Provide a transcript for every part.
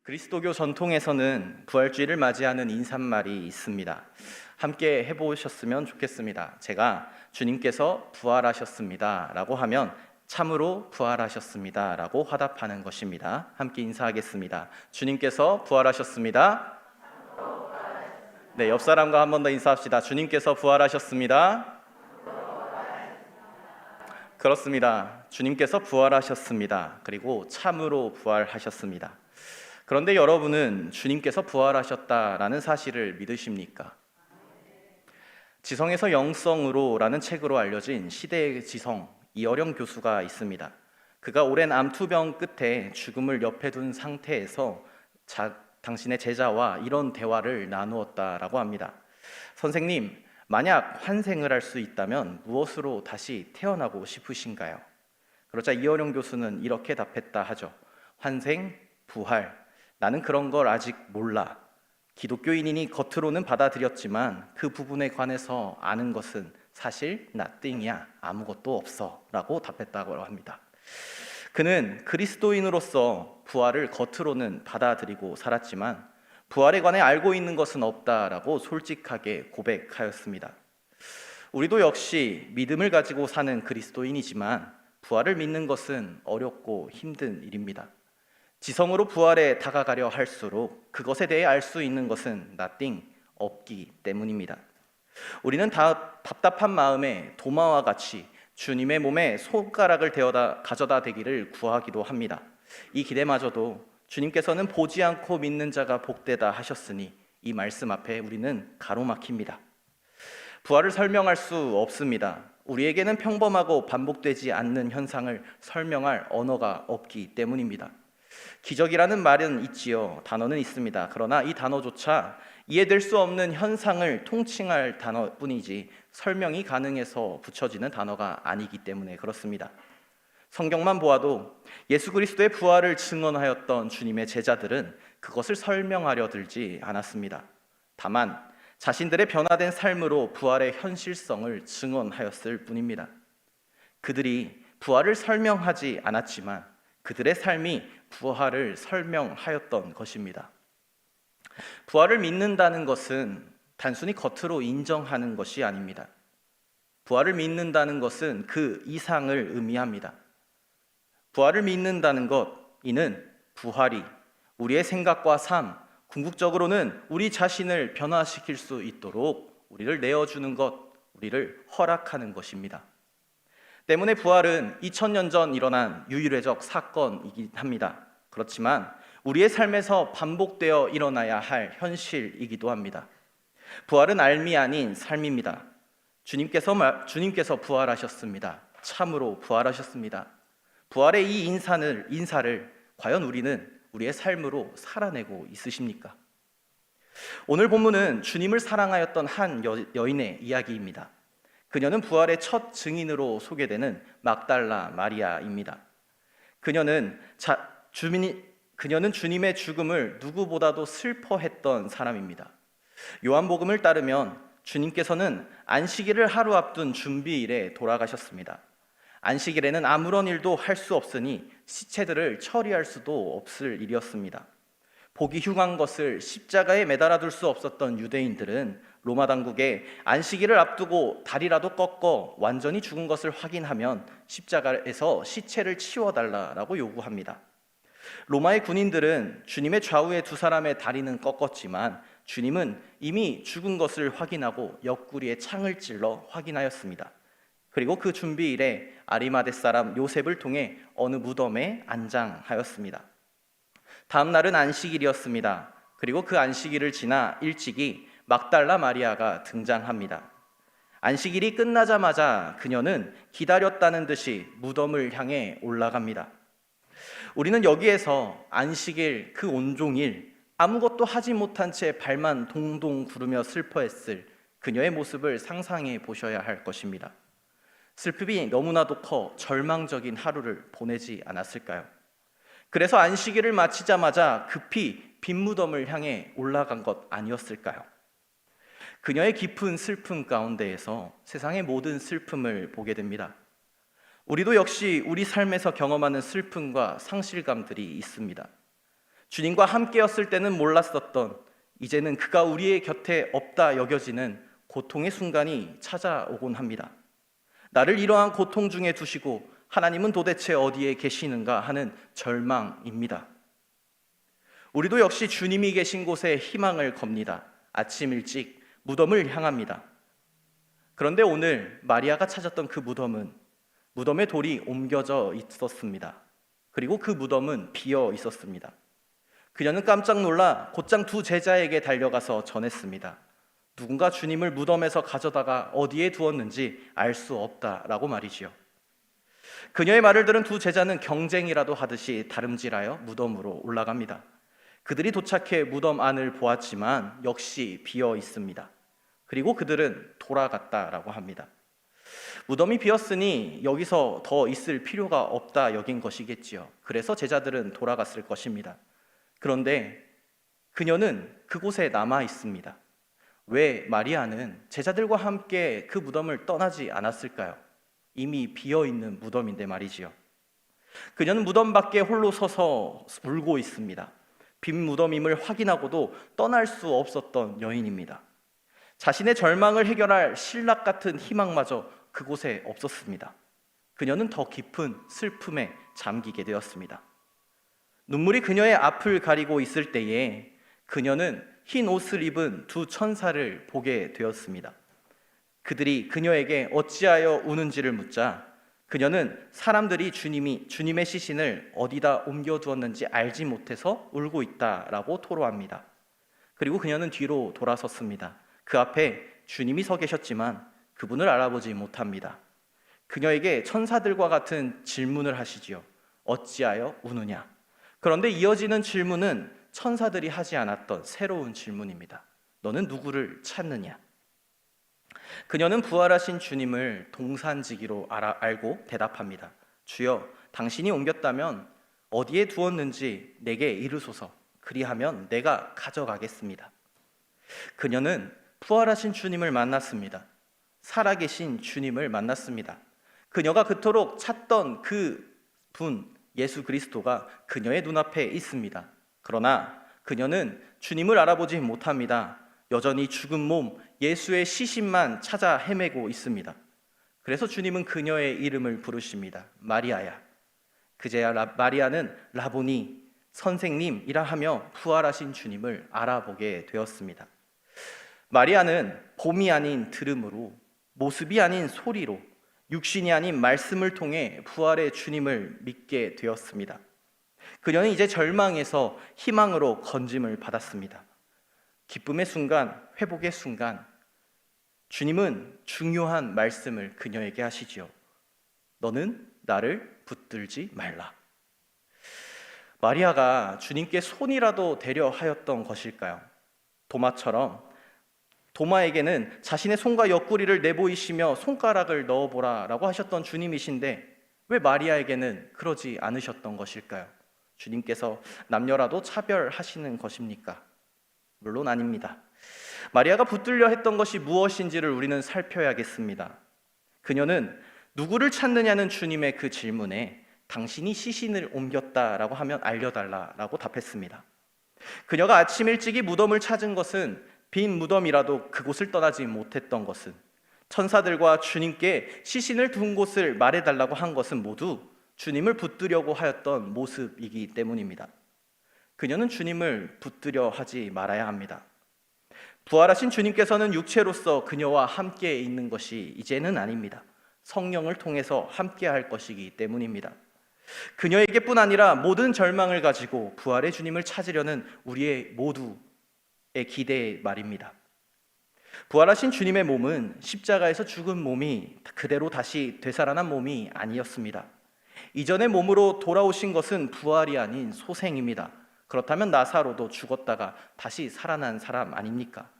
그리스도교 전통에서는 부활주의를 맞이하는 인사말이 있습니다. 함께 해보셨으면 좋겠습니다. 제가 주님께서 부활하셨습니다 라고 하면 참으로 부활하셨습니다 라고 화답하는 것입니다. 함께 인사하겠습니다. 주님께서 부활하셨습니다. 네, 옆 사람과 한 번 더 인사합시다. 주님께서 부활하셨습니다. 그렇습니다. 주님께서 부활하셨습니다. 그리고 참으로 부활하셨습니다. 그런데 여러분은 주님께서 부활하셨다라는 사실을 믿으십니까? 지성에서 영성으로라는 책으로 알려진 시대의 지성 이어령 교수가 있습니다. 그가 오랜 암투병 끝에 죽음을 옆에 둔 상태에서 당신의 제자와 이런 대화를 나누었다라고 합니다. 선생님, 만약 환생을 할 수 있다면 무엇으로 다시 태어나고 싶으신가요? 그러자 이어령 교수는 이렇게 답했다 하죠. 환생, 부활, 나는 그런 걸 아직 몰라. 기독교인이니 겉으로는 받아들였지만 그 부분에 관해서 아는 것은 사실 nothing이야. 아무것도 없어 라고 답했다고 합니다. 그는 그리스도인으로서 부활을 겉으로는 받아들이고 살았지만 부활에 관해 알고 있는 것은 없다라고 솔직하게 고백하였습니다. 우리도 역시 믿음을 가지고 사는 그리스도인이지만 부활을 믿는 것은 어렵고 힘든 일입니다. 지성으로 부활에 다가가려 할수록 그것에 대해 알 수 있는 것은 nothing, 없기 때문입니다. 우리는 답답한 마음에 도마와 같이 주님의 몸에 손가락을 가져다 대기를 구하기도 합니다. 이 기대마저도 주님께서는 보지 않고 믿는 자가 복되다 하셨으니 이 말씀 앞에 우리는 가로막힙니다. 부활을 설명할 수 없습니다. 우리에게는 평범하고 반복되지 않는 현상을 설명할 언어가 없기 때문입니다. 기적이라는 말은 있지요. 단어는 있습니다. 그러나 이 단어조차 이해될 수 없는 현상을 통칭할 단어뿐이지 설명이 가능해서 붙여지는 단어가 아니기 때문에 그렇습니다. 성경만 보아도 예수 그리스도의 부활을 증언하였던 주님의 제자들은 그것을 설명하려 들지 않았습니다. 다만 자신들의 변화된 삶으로 부활의 현실성을 증언하였을 뿐입니다. 그들이 부활을 설명하지 않았지만 그들의 삶이 부활을 설명하였던 것입니다. 부활을 믿는다는 것은 단순히 겉으로 인정하는 것이 아닙니다. 부활을 믿는다는 것은 그 이상을 의미합니다. 부활을 믿는다는 것, 이는 부활이 우리의 생각과 삶, 궁극적으로는 우리 자신을 변화시킬 수 있도록 우리를 내어주는 것, 우리를 허락하는 것입니다. 때문에 부활은 2000년 전 일어난 유일회적 사건이긴 합니다. 그렇지만 우리의 삶에서 반복되어 일어나야 할 현실이기도 합니다. 부활은 알미 아닌 삶입니다. 주님께서 부활하셨습니다. 참으로 부활하셨습니다. 부활의 이 인사를 과연 우리는 우리의 삶으로 살아내고 있으십니까? 오늘 본문은 주님을 사랑하였던 한 여인의 이야기입니다. 그녀는 부활의 첫 증인으로 소개되는 막달라 마리아입니다. 그녀는 주님의 죽음을 누구보다도 슬퍼했던 사람입니다. 요한복음을 따르면 주님께서는 안식일을 하루 앞둔 준비일에 돌아가셨습니다. 안식일에는 아무런 일도 할 수 없으니 시체들을 처리할 수도 없을 일이었습니다. 보기 흉한 것을 십자가에 매달아 둘 수 없었던 유대인들은 로마 당국에 안식일을 앞두고 다리라도 꺾어 완전히 죽은 것을 확인하면 십자가에서 시체를 치워달라고 요구합니다. 로마의 군인들은 주님의 좌우에 두 사람의 다리는 꺾었지만 주님은 이미 죽은 것을 확인하고 옆구리에 창을 찔러 확인하였습니다. 그리고 그 준비일에 아리마대 사람 요셉을 통해 어느 무덤에 안장하였습니다. 다음 날은 안식일이었습니다. 그리고 그 안식일을 지나 일찍이 막달라 마리아가 등장합니다. 안식일이 끝나자마자 그녀는 기다렸다는 듯이 무덤을 향해 올라갑니다. 우리는 여기에서 안식일 그 온종일 아무것도 하지 못한 채 발만 동동 구르며 슬퍼했을 그녀의 모습을 상상해 보셔야 할 것입니다. 슬픔이 너무나도 커 절망적인 하루를 보내지 않았을까요? 그래서 안식일을 마치자마자 급히 빈 무덤을 향해 올라간 것 아니었을까요? 그녀의 깊은 슬픔 가운데에서 세상의 모든 슬픔을 보게 됩니다. 우리도 역시 우리 삶에서 경험하는 슬픔과 상실감들이 있습니다. 주님과 함께였을 때는 몰랐었던, 이제는 그가 우리의 곁에 없다 여겨지는 고통의 순간이 찾아오곤 합니다. 나를 이러한 고통 중에 두시고 하나님은 도대체 어디에 계시는가 하는 절망입니다. 우리도 역시 주님이 계신 곳에 희망을 겁니다. 아침 일찍 무덤을 향합니다. 그런데 오늘 마리아가 찾았던 그 무덤은, 무덤의 돌이 옮겨져 있었습니다. 그리고 그 무덤은 비어 있었습니다. 그녀는 깜짝 놀라 곧장 두 제자에게 달려가서 전했습니다. 누군가 주님을 무덤에서 가져다가 어디에 두었는지 알 수 없다라고 말이지요. 그녀의 말을 들은 두 제자는 경쟁이라도 하듯이 다름질하여 무덤으로 올라갑니다. 그들이 도착해 무덤 안을 보았지만 역시 비어 있습니다. 그리고 그들은 돌아갔다라고 합니다. 무덤이 비었으니 여기서 더 있을 필요가 없다 여긴 것이겠지요. 그래서 제자들은 돌아갔을 것입니다. 그런데 그녀는 그곳에 남아 있습니다. 왜 마리아는 제자들과 함께 그 무덤을 떠나지 않았을까요? 이미 비어있는 무덤인데 말이지요. 그녀는 무덤 밖에 홀로 서서 울고 있습니다. 빈 무덤임을 확인하고도 떠날 수 없었던 여인입니다. 자신의 절망을 해결할 신락 같은 희망마저 그곳에 없었습니다. 그녀는 더 깊은 슬픔에 잠기게 되었습니다. 눈물이 그녀의 앞을 가리고 있을 때에 그녀는 흰 옷을 입은 두 천사를 보게 되었습니다. 그들이 그녀에게 어찌하여 우는지를 묻자 그녀는 사람들이 주님의 시신을 어디다 옮겨두었는지 알지 못해서 울고 있다라고 토로합니다. 그리고 그녀는 뒤로 돌아섰습니다. 그 앞에 주님이 서 계셨지만 그분을 알아보지 못합니다. 그녀에게 천사들과 같은 질문을 하시지요. 어찌하여 우느냐? 그런데 이어지는 질문은 천사들이 하지 않았던 새로운 질문입니다. 너는 누구를 찾느냐? 그녀는 부활하신 주님을 동산지기로 알고 대답합니다. 주여, 당신이 옮겼다면 어디에 두었는지 내게 이르소서. 그리하면 내가 가져가겠습니다. 그녀는 부활하신 주님을 만났습니다. 살아계신 주님을 만났습니다. 그녀가 그토록 찾던 그 분, 예수 그리스도가 그녀의 눈앞에 있습니다. 그러나 그녀는 주님을 알아보지 못합니다. 여전히 죽은 몸 예수의 시신만 찾아 헤매고 있습니다. 그래서 주님은 그녀의 이름을 부르십니다. 마리아야. 그제야 마리아는 라보니, 선생님이라 하며 부활하신 주님을 알아보게 되었습니다. 마리아는 봄이 아닌 들음으로, 모습이 아닌 소리로, 육신이 아닌 말씀을 통해 부활의 주님을 믿게 되었습니다. 그녀는 이제 절망에서 희망으로 건짐을 받았습니다. 기쁨의 순간, 회복의 순간, 주님은 중요한 말씀을 그녀에게 하시지요. 너는 나를 붙들지 말라. 마리아가 주님께 손이라도 대려 하였던 것일까요? 도마처럼 도마에게는 자신의 손과 옆구리를 내보이시며 손가락을 넣어보라 라고 하셨던 주님이신데 왜 마리아에게는 그러지 않으셨던 것일까요? 주님께서 남녀라도 차별하시는 것입니까? 물론 아닙니다. 마리아가 붙들려 했던 것이 무엇인지를 우리는 살펴야겠습니다. 그녀는 누구를 찾느냐는 주님의 그 질문에 당신이 시신을 옮겼다라고 하면 알려달라라고 답했습니다. 그녀가 아침 일찍이 무덤을 찾은 것은 빈 무덤이라도 그곳을 떠나지 못했던 것은, 천사들과 주님께 시신을 둔 곳을 말해달라고 한 것은 모두 주님을 붙들려고 하였던 모습이기 때문입니다. 그녀는 주님을 붙들려 하지 말아야 합니다. 부활하신 주님께서는 육체로서 그녀와 함께 있는 것이 이제는 아닙니다. 성령을 통해서 함께 할 것이기 때문입니다. 그녀에게뿐 아니라 모든 절망을 가지고 부활의 주님을 찾으려는 우리의 모두의 기대의 말입니다. 부활하신 주님의 몸은 십자가에서 죽은 몸이 그대로 다시 되살아난 몸이 아니었습니다. 이전의 몸으로 돌아오신 것은 부활이 아닌 소생입니다. 그렇다면 나사로도 죽었다가 다시 살아난 사람 아닙니까?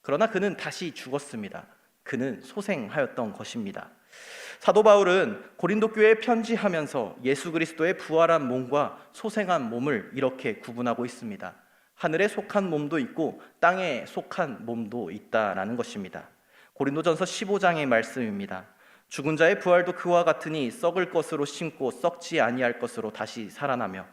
그러나 그는 다시 죽었습니다. 그는 소생하였던 것입니다. 사도 바울은 고린도 교회에 편지하면서 예수 그리스도의 부활한 몸과 소생한 몸을 이렇게 구분하고 있습니다. 하늘에 속한 몸도 있고 땅에 속한 몸도 있다라는 것입니다. 고린도전서 15장의 말씀입니다. 죽은 자의 부활도 그와 같으니 썩을 것으로 심고 썩지 아니할 것으로 다시 살아나며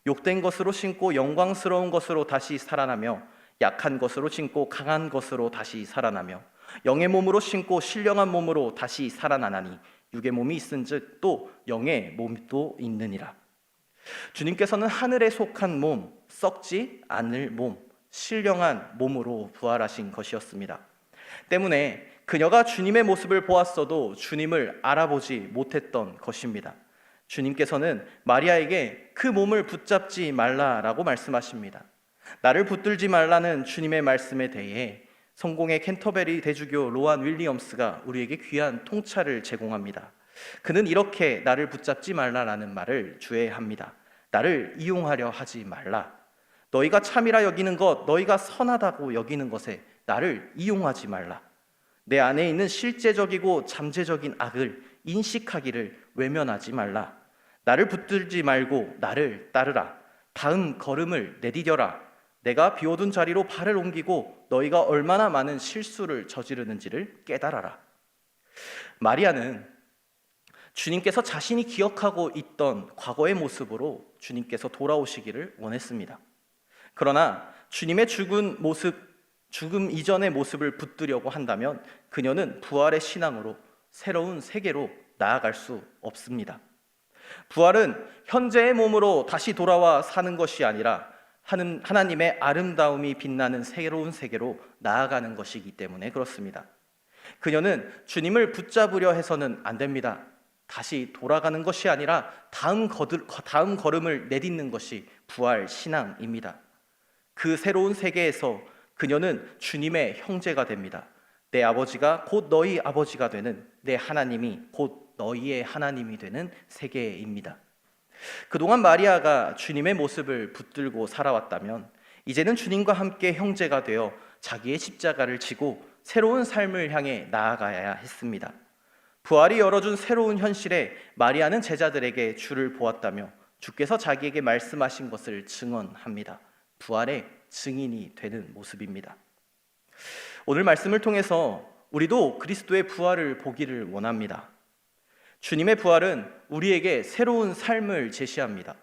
욕된 것으로 신고 영광스러운 것으로 다시 살아나며 약한 것으로 신고 강한 것으로 다시 살아나며 영의 몸으로 신고 신령한 몸으로 다시 살아나나니 육의 몸이 있은즉 또 영의 몸도 있느니라. 주님께서는 하늘에 속한 몸, 썩지 않을 몸, 신령한 몸으로 부활하신 것이었습니다. 때문에 그녀가 주님의 모습을 보았어도 주님을 알아보지 못했던 것입니다. 주님께서는 마리아에게 그 몸을 붙잡지 말라라고 말씀하십니다. 나를 붙들지 말라는 주님의 말씀에 대해 성공의 캔터베리 대주교 로안 윌리엄스가 우리에게 귀한 통찰을 제공합니다. 그는 이렇게 나를 붙잡지 말라라는 말을 주의합니다. 나를 이용하려 하지 말라. 너희가 참이라 여기는 것, 너희가 선하다고 여기는 것에 나를 이용하지 말라. 내 안에 있는 실제적이고 잠재적인 악을 인식하기를 외면하지 말라. 나를 붙들지 말고 나를 따르라. 다음 걸음을 내디뎌라. 내가 비워둔 자리로 발을 옮기고 너희가 얼마나 많은 실수를 저지르는지를 깨달아라. 마리아는 주님께서 자신이 기억하고 있던 과거의 모습으로 주님께서 돌아오시기를 원했습니다. 그러나 주님의 죽음 이전의 모습을 붙들려고 한다면 그녀는 부활의 신앙으로 새로운 세계로 나아갈 수 없습니다. 부활은 현재의 몸으로 다시 돌아와 사는 것이 아니라 하나님의 아름다움이 빛나는 새로운 세계로 나아가는 것이기 때문에 그렇습니다. 그녀는 주님을 붙잡으려 해서는 안 됩니다. 다시 돌아가는 것이 아니라 다음 걸음을 내딛는 것이 부활 신앙입니다. 그 새로운 세계에서 그녀는 주님의 형제가 됩니다. 내 아버지가 곧 너희 아버지가 되는, 내 하나님이 곧 너희의 하나님이 되는 세계입니다. 그동안 마리아가 주님의 모습을 붙들고 살아왔다면 이제는 주님과 함께 형제가 되어 자기의 십자가를 지고 새로운 삶을 향해 나아가야 했습니다. 부활이 열어준 새로운 현실에 마리아는 제자들에게 주를 보았다며 주께서 자기에게 말씀하신 것을 증언합니다. 부활의 증인이 되는 모습입니다. 오늘 말씀을 통해서 우리도 그리스도의 부활을 보기를 원합니다. 주님의 부활은 우리에게 새로운 삶을 제시합니다.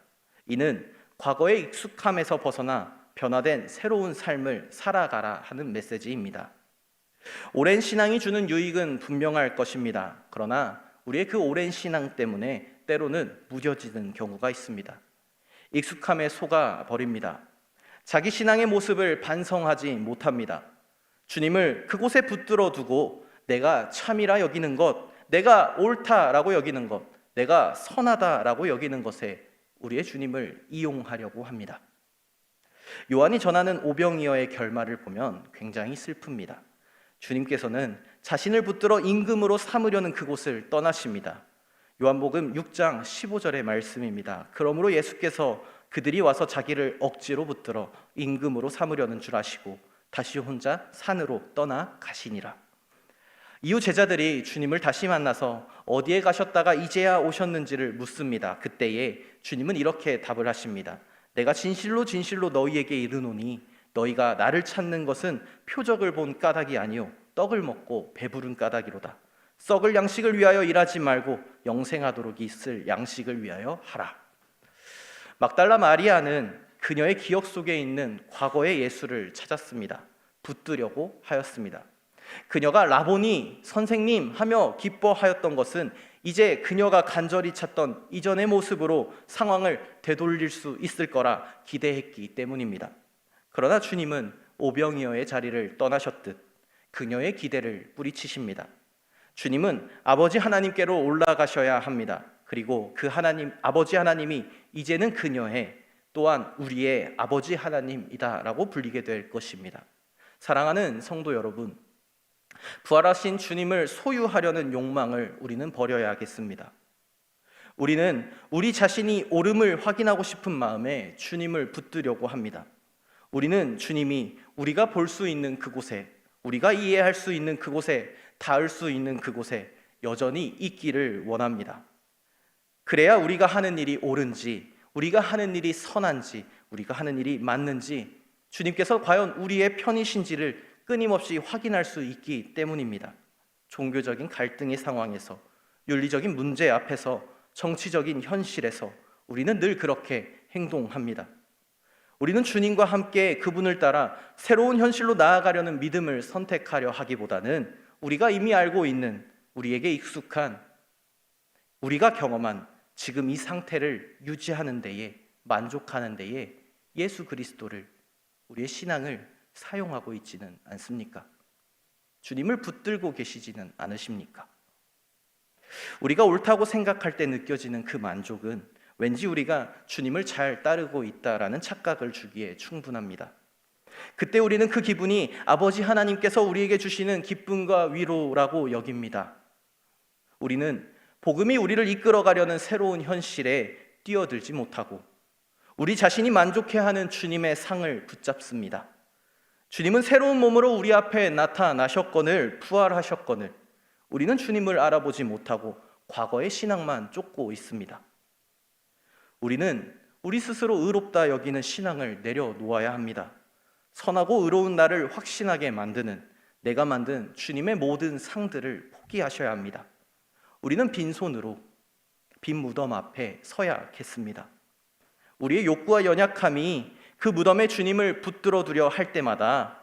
이는 과거의 익숙함에서 벗어나 변화된 새로운 삶을 살아가라 하는 메시지입니다. 오랜 신앙이 주는 유익은 분명할 것입니다. 그러나 우리의 그 오랜 신앙 때문에 때로는 무뎌지는 경우가 있습니다. 익숙함에 속아 버립니다. 자기 신앙의 모습을 반성하지 못합니다. 주님을 그곳에 붙들어 두고 내가 참이라 여기는 것, 내가 옳다라고 여기는 것, 내가 선하다라고 여기는 것에 우리의 주님을 이용하려고 합니다. 요한이 전하는 오병이어의 결말을 보면 굉장히 슬픕니다. 주님께서는 자신을 붙들어 임금으로 삼으려는 그곳을 떠나십니다. 요한복음 6장 15절의 말씀입니다. 그러므로 예수께서 그들이 와서 자기를 억지로 붙들어 임금으로 삼으려는 줄 아시고 다시 혼자 산으로 떠나 가시니라. 이후 제자들이 주님을 다시 만나서 어디에 가셨다가 이제야 오셨는지를 묻습니다. 그때에 주님은 이렇게 답을 하십니다. 내가 진실로 진실로 너희에게 이르노니 너희가 나를 찾는 것은 표적을 본 까닭이 아니요 떡을 먹고 배부른 까닭이로다. 썩을 양식을 위하여 일하지 말고 영생하도록 있을 양식을 위하여 하라. 막달라 마리아는 그녀의 기억 속에 있는 과거의 예수를 찾았습니다. 붙들려고 하였습니다. 그녀가 라보니, 선생님 하며 기뻐하였던 것은 이제 그녀가 간절히 찾던 이전의 모습으로 상황을 되돌릴 수 있을 거라 기대했기 때문입니다. 그러나 주님은 오병이어의 자리를 떠나셨듯 그녀의 기대를 뿌리치십니다. 주님은 아버지 하나님께로 올라가셔야 합니다. 그리고 그 아버지 하나님이 이제는 그녀의 또한 우리의 아버지 하나님이다라고 불리게 될 것입니다. 사랑하는 성도 여러분, 부활하신 주님을 소유하려는 욕망을 우리는 버려야겠습니다. 우리는 우리 자신이 옳음을 확인하고 싶은 마음에 주님을 붙들려고 합니다. 우리는 주님이 우리가 볼 수 있는 그곳에, 우리가 이해할 수 있는 그곳에, 닿을 수 있는 그곳에 여전히 있기를 원합니다. 그래야 우리가 하는 일이 옳은지, 우리가 하는 일이 선한지, 우리가 하는 일이 맞는지, 주님께서 과연 우리의 편이신지를 끊임없이 확인할 수 있기 때문입니다. 종교적인 갈등의 상황에서, 윤리적인 문제 앞에서, 정치적인 현실에서 우리는 늘 그렇게 행동합니다. 우리는 주님과 함께 그분을 따라 새로운 현실로 나아가려는 믿음을 선택하려 하기보다는 우리가 이미 알고 있는, 우리에게 익숙한, 우리가 경험한 지금 이 상태를 유지하는 데에, 만족하는 데에 예수 그리스도를, 우리의 신앙을 사용하고 있지는 않습니까? 주님을 붙들고 계시지는 않으십니까? 우리가 옳다고 생각할 때 느껴지는 그 만족은 왠지 우리가 주님을 잘 따르고 있다라는 착각을 주기에 충분합니다. 그때 우리는 그 기분이 아버지 하나님께서 우리에게 주시는 기쁨과 위로라고 여깁니다. 우리는 복음이 우리를 이끌어가려는 새로운 현실에 뛰어들지 못하고 우리 자신이 만족해하는 주님의 상을 붙잡습니다. 주님은 새로운 몸으로 우리 앞에 나타나셨거늘 부활하셨거늘 우리는 주님을 알아보지 못하고 과거의 신앙만 쫓고 있습니다. 우리는 우리 스스로 의롭다 여기는 신앙을 내려놓아야 합니다. 선하고 의로운 나를 확신하게 만드는, 내가 만든 주님의 모든 상들을 포기하셔야 합니다. 우리는 빈손으로 빈 무덤 앞에 서야겠습니다. 우리의 욕구와 연약함이 그 무덤에 주님을 붙들어 두려 할 때마다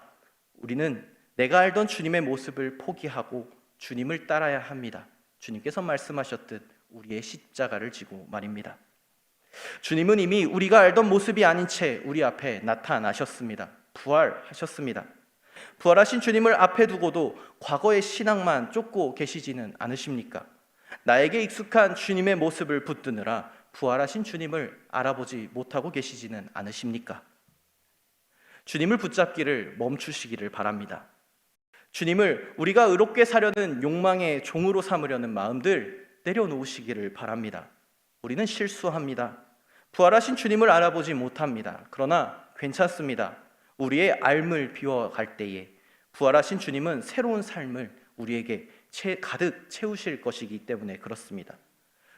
우리는 내가 알던 주님의 모습을 포기하고 주님을 따라야 합니다. 주님께서 말씀하셨듯 우리의 십자가를 지고 말입니다. 주님은 이미 우리가 알던 모습이 아닌 채 우리 앞에 나타나셨습니다. 부활하셨습니다. 부활하신 주님을 앞에 두고도 과거의 신앙만 쫓고 계시지는 않으십니까? 나에게 익숙한 주님의 모습을 붙드느라 부활하신 주님을 알아보지 못하고 계시지는 않으십니까? 주님을 붙잡기를 멈추시기를 바랍니다. 주님을 우리가 의롭게 사려는 욕망의 종으로 삼으려는 마음들 내려놓으시기를 바랍니다. 우리는 실수합니다. 부활하신 주님을 알아보지 못합니다. 그러나 괜찮습니다. 우리의 앓을 비워갈 때에 부활하신 주님은 새로운 삶을 우리에게 가득 채우실 것이기 때문에 그렇습니다.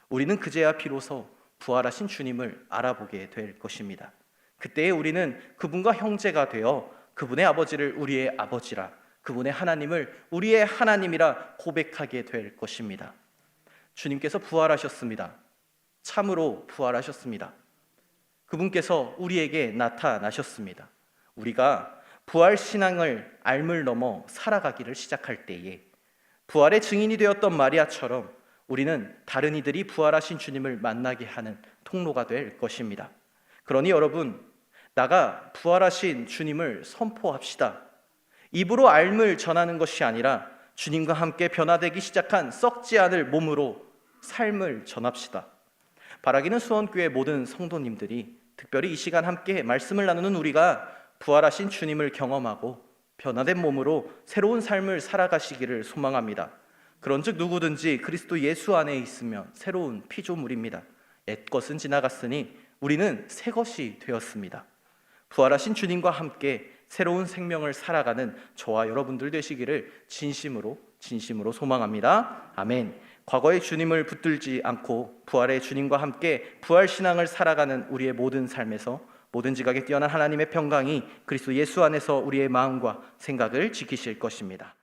우리는 그제야 비로소 부활하신 주님을 알아보게 될 것입니다. 그때에 우리는 그분과 형제가 되어 그분의 아버지를 우리의 아버지라, 그분의 하나님을 우리의 하나님이라 고백하게 될 것입니다. 주님께서 부활하셨습니다. 참으로 부활하셨습니다. 그분께서 우리에게 나타나셨습니다. 우리가 부활 신앙을 앓을 넘어 살아가기를 시작할 때에 부활의 증인이 되었던 마리아처럼 우리는 다른 이들이 부활하신 주님을 만나게 하는 통로가 될 것입니다. 그러니 여러분, 나가 부활하신 주님을 선포합시다. 입으로 앓을 전하는 것이 아니라 주님과 함께 변화되기 시작한 썩지 않을 몸으로 삶을 전합시다. 바라기는 수원교회 모든 성도님들이 특별히 이 시간 함께 말씀을 나누는 우리가 부활하신 주님을 경험하고 변화된 몸으로 새로운 삶을 살아가시기를 소망합니다. 그런즉 누구든지 그리스도 예수 안에 있으면 새로운 피조물입니다. 옛것은 지나갔으니 우리는 새 것이 되었습니다. 부활하신 주님과 함께 새로운 생명을 살아가는 저와 여러분들 되시기를 진심으로 소망합니다. 아멘. 과거의 주님을 붙들지 않고 부활의 주님과 함께 부활 신앙을 살아가는 우리의 모든 삶에서 모든 지각에 뛰어난 하나님의 평강이 그리스도 예수 안에서 우리의 마음과 생각을 지키실 것입니다.